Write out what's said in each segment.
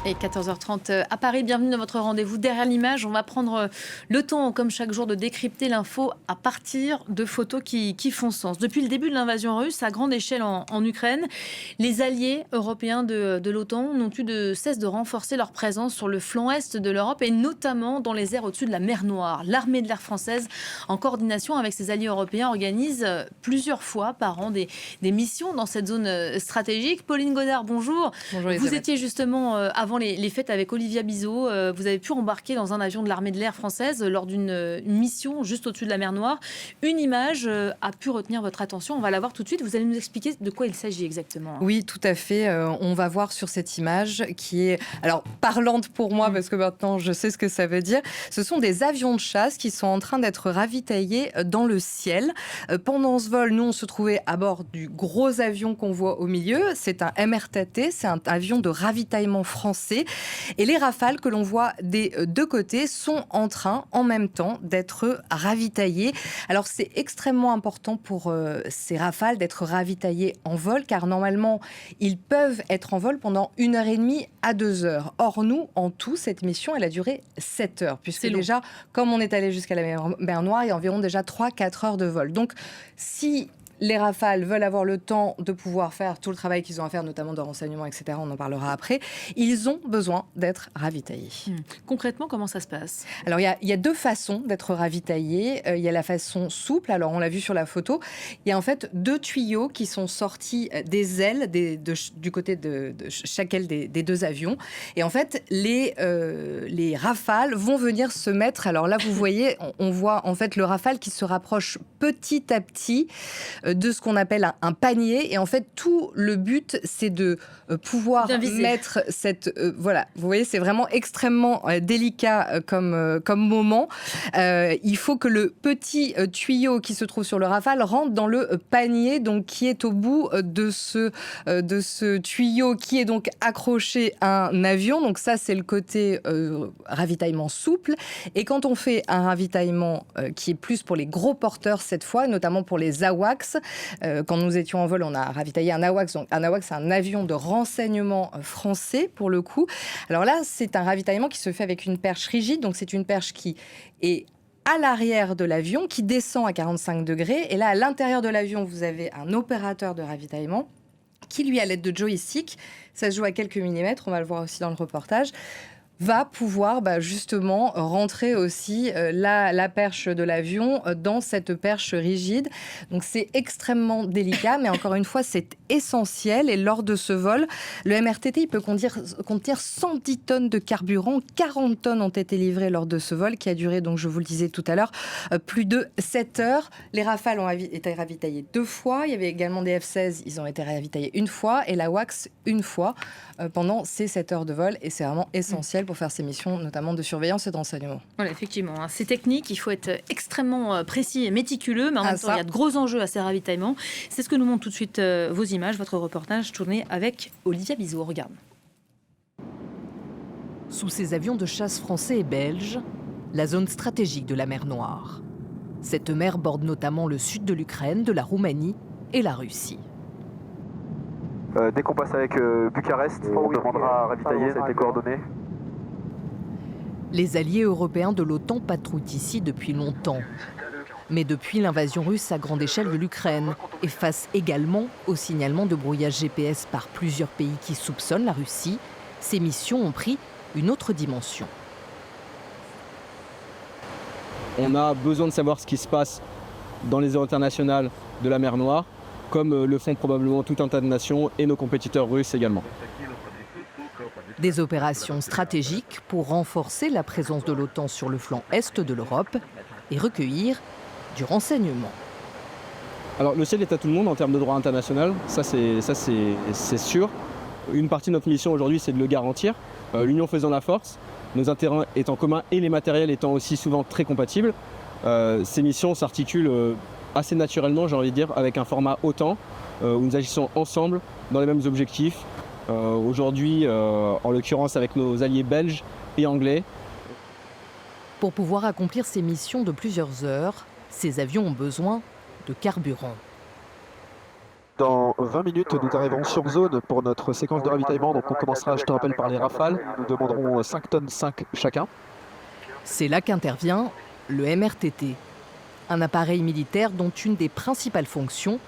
Et 14h30 à Paris, bienvenue dans votre rendez-vous Derrière l'image. On va prendre le temps, comme chaque jour, de décrypter l'info à partir de photos qui font sens. Depuis le début de l'invasion russe à grande échelle en Ukraine, les alliés européens de l'OTAN n'ont eu de cesse de renforcer leur présence sur le flanc est de l'Europe et notamment dans les airs au-dessus de la mer Noire. L'armée de l'air française, en coordination avec ses alliés européens, organise plusieurs fois par an des missions dans cette zone stratégique. Pauline Godard, bonjour. Bonjour Elisabeth. Vous étiez justement avant les fêtes avec Olivia Bizot. Vous avez pu embarquer dans un avion de l'armée de l'air française lors d'une mission juste au-dessus de la mer Noire. Une image a pu retenir votre attention. On va la voir tout de suite. Vous allez nous expliquer de quoi il s'agit exactement. Oui, tout à fait. On va voir sur cette image qui est alors parlante pour moi parce que maintenant je sais ce que ça veut dire. Ce sont des avions de chasse qui sont en train d'être ravitaillés dans le ciel. Pendant ce vol, nous on se trouvait à bord du gros avion qu'on voit au milieu. C'est un MRTT, c'est un avion de ravitaillement français. Et les Rafales que l'on voit des deux côtés sont en train, en même temps, d'être ravitaillés. Alors, c'est extrêmement important pour ces Rafales d'être ravitaillés en vol, car normalement, ils peuvent être en vol pendant 1h30 à 2h. Or, nous, en tout, cette mission, elle a duré 7 heures, puisque déjà, comme on est allé jusqu'à la mer Noire, il y a environ déjà 3-4 heures de vol. Donc, si les Rafales veulent avoir le temps de pouvoir faire tout le travail qu'ils ont à faire, notamment de renseignement, etc. On en parlera après. Ils ont besoin d'être ravitaillés. Concrètement, comment ça se passe ? Alors, il y a deux façons d'être ravitaillés. Il y a la façon souple. Alors, on l'a vu sur la photo. Il y a en fait deux tuyaux qui sont sortis des ailes du côté de chaque aile des deux avions. Et en fait, les Rafales vont venir se mettre... Alors là, vous voyez, on voit en fait le Rafale qui se rapproche petit à petit de ce qu'on appelle un panier. Et en fait, tout le but, c'est de pouvoir mettre cette... voilà, vous voyez, c'est vraiment extrêmement délicat comme moment. Il faut que le petit tuyau qui se trouve sur le Rafale rentre dans le panier, donc qui est au bout de ce tuyau qui est donc accroché à un avion. Donc ça, c'est le côté ravitaillement souple. Et quand on fait un ravitaillement qui est plus pour les gros porteurs cette fois, notamment pour les AWACS, quand nous étions en vol, on a ravitaillé un AWACS. Donc un AWACS, c'est un avion de renseignement français, pour le coup. Alors là, c'est un ravitaillement qui se fait avec une perche rigide. Donc c'est une perche qui est à l'arrière de l'avion, qui descend à 45 degrés. Et là, à l'intérieur de l'avion, vous avez un opérateur de ravitaillement qui, lui, à l'aide de joystick, ça se joue à quelques millimètres, on va le voir aussi dans le reportage, va pouvoir justement rentrer aussi la perche de l'avion dans cette perche rigide. Donc c'est extrêmement délicat, mais encore une fois, c'est essentiel. Et lors de ce vol, le MRTT il peut contenir 110 tonnes de carburant. 40 tonnes ont été livrées lors de ce vol qui a duré, donc je vous le disais tout à l'heure, plus de 7 heures. Les Rafales ont été ravitaillés 2 fois. Il y avait également des F-16, ils ont été ravitaillés 1 fois. Et la WACS 1 fois pendant ces 7 heures de vol. Et c'est vraiment essentiel pour faire ces missions, notamment de surveillance et de renseignement. Voilà, effectivement. C'est technique, il faut être extrêmement précis et méticuleux, mais en même temps, il y a de gros enjeux à ces ravitaillements. C'est ce que nous montrent tout de suite vos images, votre reportage tourné avec Olivia Bizot. Regarde. Sous ces avions de chasse français et belges, la zone stratégique de la mer Noire. Cette mer borde notamment le sud de l'Ukraine, de la Roumanie et la Russie. Dès qu'on passe avec Bucarest, on demandera à ravitailler, ça a été coordonné. Les alliés européens de l'OTAN patrouillent ici depuis longtemps. Mais depuis l'invasion russe à grande échelle de l'Ukraine, et face également au signalement de brouillage GPS par plusieurs pays qui soupçonnent la Russie, ces missions ont pris une autre dimension. On a besoin de savoir ce qui se passe dans les eaux internationales de la mer Noire, comme le font probablement tout un tas de nations et nos compétiteurs russes également. Des opérations stratégiques pour renforcer la présence de l'OTAN sur le flanc est de l'Europe et recueillir du renseignement. Alors le ciel est à tout le monde en termes de droit international, ça c'est sûr. Une partie de notre mission aujourd'hui, c'est de le garantir. L'union faisant la force, nos intérêts étant communs et les matériels étant aussi souvent très compatibles, ces missions s'articulent assez naturellement, j'ai envie de dire, avec un format OTAN, où nous agissons ensemble dans les mêmes objectifs. Aujourd'hui, en l'occurrence avec nos alliés belges et anglais. Pour pouvoir accomplir ces missions de plusieurs heures, ces avions ont besoin de carburant. Dans 20 minutes, nous arriverons sur zone pour notre séquence de ravitaillement. Donc on commencera, je te rappelle, par les rafales. Nous demanderons 5 tonnes 5 chacun. C'est là qu'intervient le MRTT, un appareil militaire dont une des principales fonctions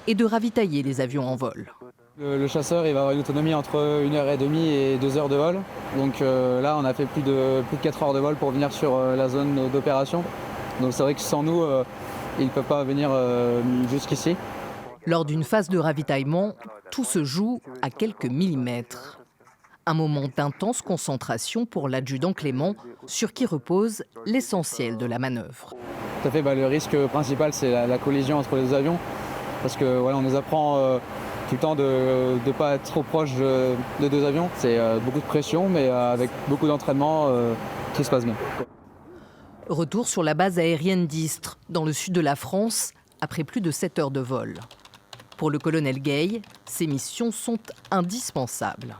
est de ravitailler les avions en vol. Le chasseur il va avoir une autonomie entre 1h30 et 2 heures de vol. Donc là, on a fait plus de 4 heures de vol pour venir sur la zone d'opération. Donc c'est vrai que sans nous, il ne peut pas venir jusqu'ici. Lors d'une phase de ravitaillement, tout se joue à quelques millimètres. Un moment d'intense concentration pour l'adjudant Clément, sur qui repose l'essentiel de la manœuvre. Tout à fait, le risque principal, c'est la collision entre les avions. Parce que voilà, on nous apprend tout le temps de ne pas être trop proche de deux avions. C'est beaucoup de pression, mais avec beaucoup d'entraînement, tout se passe bien. Retour sur la base aérienne d'Istres, dans le sud de la France, après plus de 7 heures de vol. Pour le colonel Gay, ces missions sont indispensables.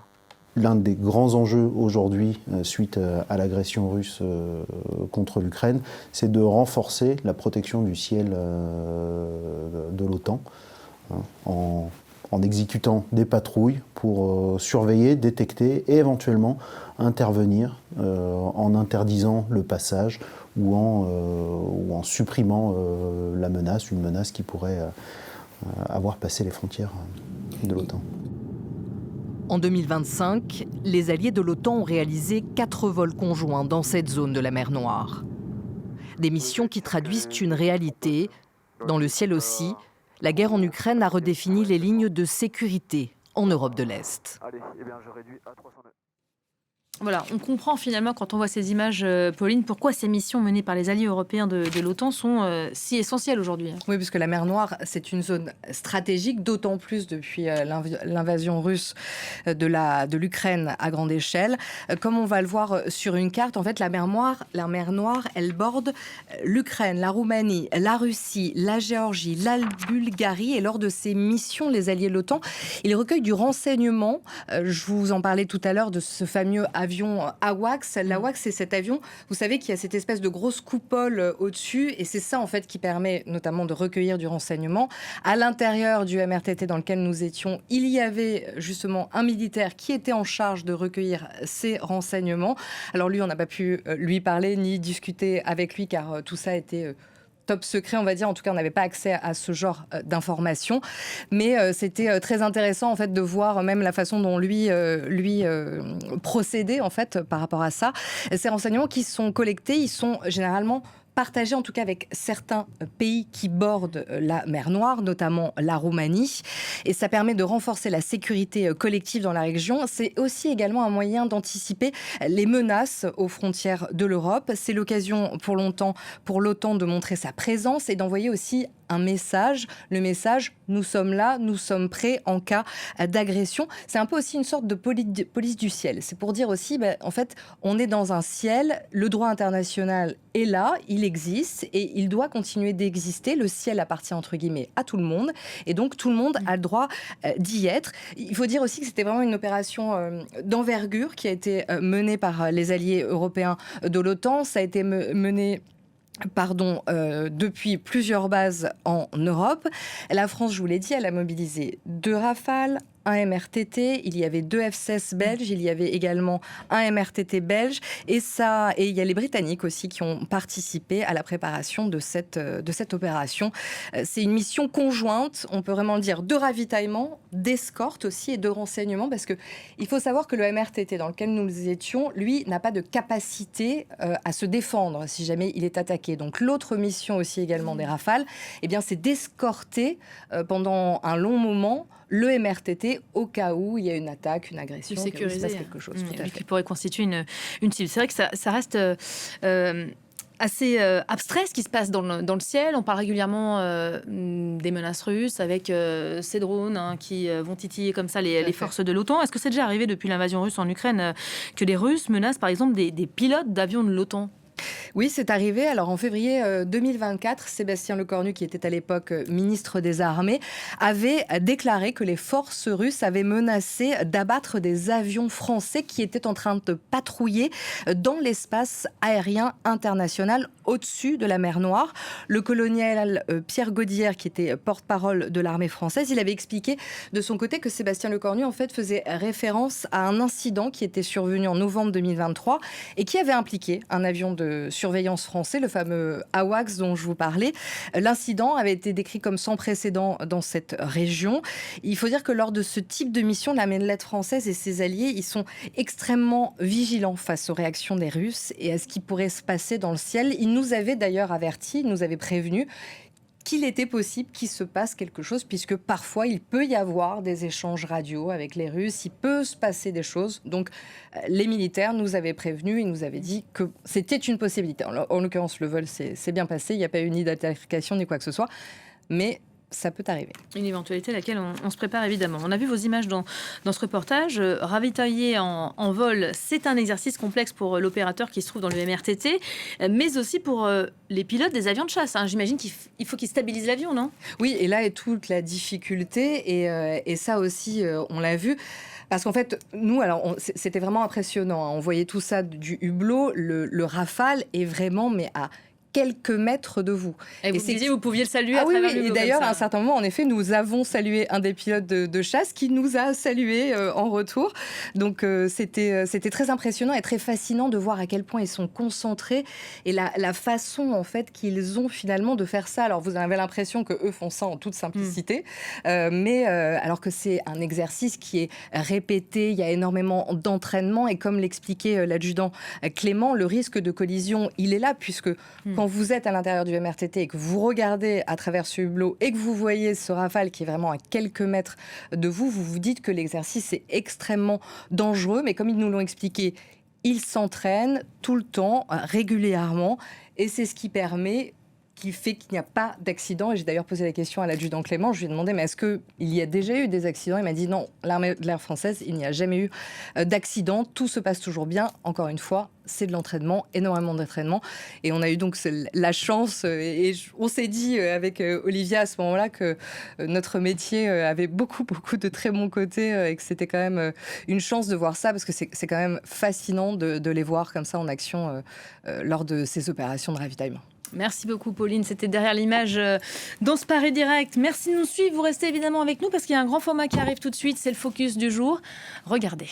L'un des grands enjeux aujourd'hui, suite à l'agression russe contre l'Ukraine, c'est de renforcer la protection du ciel de l'OTAN en exécutant des patrouilles pour surveiller, détecter et éventuellement intervenir en interdisant le passage ou en supprimant la menace, une menace qui pourrait avoir passé les frontières de l'OTAN. En 2025, les alliés de l'OTAN ont réalisé 4 vols conjoints dans cette zone de la mer Noire. Des missions qui traduisent une réalité. Dans le ciel aussi, la guerre en Ukraine a redéfini les lignes de sécurité en Europe de l'Est. Allez, je réduis à 309. Voilà, on comprend finalement quand on voit ces images, Pauline, pourquoi ces missions menées par les alliés européens de l'OTAN sont si essentielles aujourd'hui. Oui, puisque la mer Noire, c'est une zone stratégique, d'autant plus depuis l'invasion russe de l'Ukraine à grande échelle. Comme on va le voir sur une carte, en fait, la mer Noire, elle borde l'Ukraine, la Roumanie, la Russie, la Géorgie, la Bulgarie. Et lors de ces missions, les alliés de l'OTAN, ils recueillent du renseignement. Je vous en parlais tout à l'heure de ce fameux avion AWACS. L'AWACS, c'est cet avion, vous savez, qui a cette espèce de grosse coupole au-dessus, et c'est ça, en fait, qui permet notamment de recueillir du renseignement. À l'intérieur du MRTT dans lequel nous étions, il y avait justement un militaire qui était en charge de recueillir ces renseignements. Alors lui, on n'a pas pu lui parler ni discuter avec lui, car tout ça était top secret, on va dire. En tout cas, on n'avait pas accès à ce genre d'informations. Mais c'était très intéressant, en fait, de voir même la façon dont lui procédait, en fait, par rapport à ça. Ces renseignements qui sont collectés, ils sont généralement partagé en tout cas avec certains pays qui bordent la mer Noire, notamment la Roumanie. Et ça permet de renforcer la sécurité collective dans la région. C'est aussi également un moyen d'anticiper les menaces aux frontières de l'Europe. C'est l'occasion pour l'OTAN de montrer sa présence et d'envoyer aussi un message. Le message, nous sommes là, nous sommes prêts en cas d'agression. C'est un peu aussi une sorte de police du ciel. C'est pour dire aussi, en fait, on est dans un ciel, le droit international est là, il existe et il doit continuer d'exister. Le ciel appartient entre guillemets à tout le monde et donc tout le monde a le droit d'y être. Il faut dire aussi que c'était vraiment une opération d'envergure qui a été menée par les alliés européens de l'OTAN. Ça a été mené depuis plusieurs bases en Europe. La France, je vous l'ai dit, elle a mobilisé 2 Rafales, un MRTT, il y avait 2 F-16 belges, il y avait également un MRTT belge, et il y a les Britanniques aussi qui ont participé à la préparation de cette opération. C'est une mission conjointe, on peut vraiment le dire, de ravitaillement, d'escorte aussi et de renseignement, parce qu'il faut savoir que le MRTT dans lequel nous étions, lui, n'a pas de capacité à se défendre si jamais il est attaqué. Donc l'autre mission aussi également des Rafales, c'est d'escorter pendant un long moment le MRTT au cas où il y a une attaque, une agression, qu'il se passe quelque chose. Tout à fait. Qui pourrait constituer une cible. C'est vrai que ça reste assez abstrait ce qui se passe dans le ciel. On parle régulièrement des menaces russes avec ces drones qui vont titiller comme ça les forces de l'OTAN. Est-ce que c'est déjà arrivé depuis l'invasion russe en Ukraine que les Russes menacent par exemple des pilotes d'avions de l'OTAN ? Oui, c'est arrivé. Alors en février 2024, Sébastien Lecornu, qui était à l'époque ministre des Armées, avait déclaré que les forces russes avaient menacé d'abattre des avions français qui étaient en train de patrouiller dans l'espace aérien international au-dessus de la mer Noire. Le colonel Pierre Gaudière, qui était porte-parole de l'armée française, il avait expliqué de son côté que Sébastien Lecornu en fait faisait référence à un incident qui était survenu en novembre 2023 et qui avait impliqué un avion de surveillance français, le fameux AWACS dont je vous parlais. L'incident avait été décrit comme sans précédent dans cette région. Il faut dire que lors de ce type de mission, la Mandelette française et ses alliés, ils sont extrêmement vigilants face aux réactions des Russes et à ce qui pourrait se passer dans le ciel. Ils nous avaient d'ailleurs avertis, ils nous avaient prévenus qu'il était possible qu'il se passe quelque chose, puisque parfois il peut y avoir des échanges radio avec les Russes, il peut se passer des choses. Donc les militaires nous avaient prévenus, ils nous avaient dit que c'était une possibilité. En l'occurrence, le vol s'est bien passé, il n'y a pas eu ni d'altercation ni quoi que ce soit, mais ça peut arriver. Une éventualité à laquelle on se prépare évidemment. On a vu vos images dans ce reportage. Ravitailler en vol, c'est un exercice complexe pour l'opérateur qui se trouve dans le MRTT, mais aussi pour les pilotes des avions de chasse. J'imagine qu'il faut qu'ils stabilisent l'avion, non ? Oui, et là est toute la difficulté, et ça aussi, on l'a vu. Parce qu'en fait, nous, c'était vraiment impressionnant. On voyait tout ça du hublot. Le Rafale est vraiment, mais à quelques mètres de vous. Et vous disiez, vous pouviez le saluer à oui, travers oui. le hublot. Et d'ailleurs, à un certain moment, en effet, nous avons salué un des pilotes de chasse qui nous a salués en retour. Donc, c'était très impressionnant et très fascinant de voir à quel point ils sont concentrés et la façon, en fait, qu'ils ont finalement de faire ça. Alors, vous avez l'impression qu'eux font ça en toute simplicité, mais alors que c'est un exercice qui est répété, il y a énormément d'entraînement et comme l'expliquait l'adjudant Clément, le risque de collision, il est là puisque quand vous êtes à l'intérieur du MRTT et que vous regardez à travers ce hublot et que vous voyez ce Rafale qui est vraiment à quelques mètres de vous, vous vous dites que l'exercice est extrêmement dangereux. Mais comme ils nous l'ont expliqué, ils s'entraînent tout le temps, régulièrement. Et c'est ce qui fait qu'il n'y a pas d'accident. Et j'ai d'ailleurs posé la question à l'adjudant Clément. Je lui ai demandé, mais est-ce qu'il y a déjà eu des accidents ? Il m'a dit non, l'armée de l'air française, il n'y a jamais eu d'accident. Tout se passe toujours bien. Encore une fois, c'est de l'entraînement, énormément d'entraînement. Et on a eu donc la chance, et on s'est dit avec Olivia à ce moment-là que notre métier avait beaucoup de très bons côtés et que c'était quand même une chance de voir ça, parce que c'est quand même fascinant de les voir comme ça en action lors de ces opérations de ravitaillement. Merci beaucoup Pauline, c'était Derrière l'image dans ce Paris Direct. Merci de nous suivre, vous restez évidemment avec nous parce qu'il y a un grand format qui arrive tout de suite, c'est le focus du jour. Regardez.